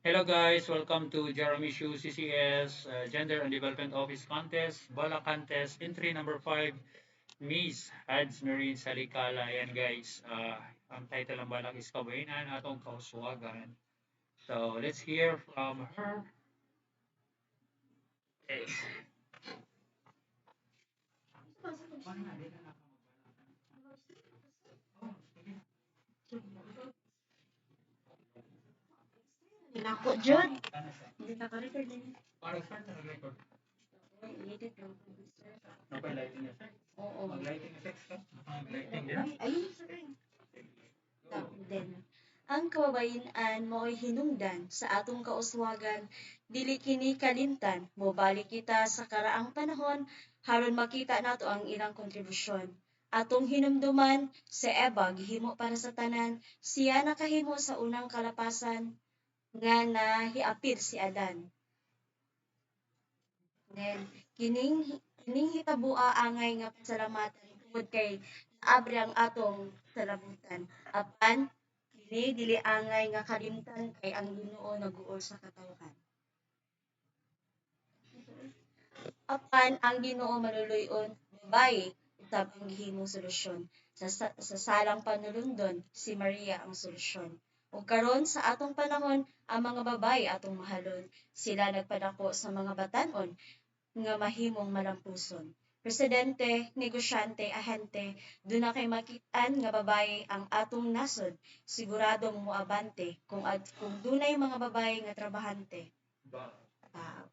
Hello guys, welcome to Jeremy Shu CCS Gender and Development Office Contest, Bala Contest, entry number 5, Miss Hads Marine Salikala. Yan guys, ang title ng balak is Kabayinan atong kauswagan. So let's hear from her. Okay. Nako, Jud. Hindi naka-record din. Para start na record. Edit lang. Napay lighting effect. Oo. Mag-lighting effects ka? Mag-lighting din. Ayun sa rin. Then, ang kababayen-an mo'y hinungdan sa atong kauswagan, dili kini kalimtan, mobalik kita sa karaang panahon, haron makita nato ang ilang kontribusyon. Atong hinumduman, si Eva gihimo para sa tanan, siya nakahimo sa unang kalapasan, nga nahiapil si Adan. Then, kining hitabua angay nga pasalamatan tungod kay naabre ang atong salabutan. Apan kini dili angay nga kalimtan kay ang Ginoo naguol sa katawhan. Apan ang Ginoo maluluyon babaye usab ang gihimong solusyon. Sa salang panulundon si Maria ang solusyon. Ug karon sa atong panahon ang mga babaye atong mahalon. Sila nagpadako sa mga batan-on nga mahimong malampuson. Presidente, negosyante, ahente, doon na kay makitaan nga babae ang atong nasod, siguradong moabante kung dunay mga babae nga trabahante. Ba? Ah,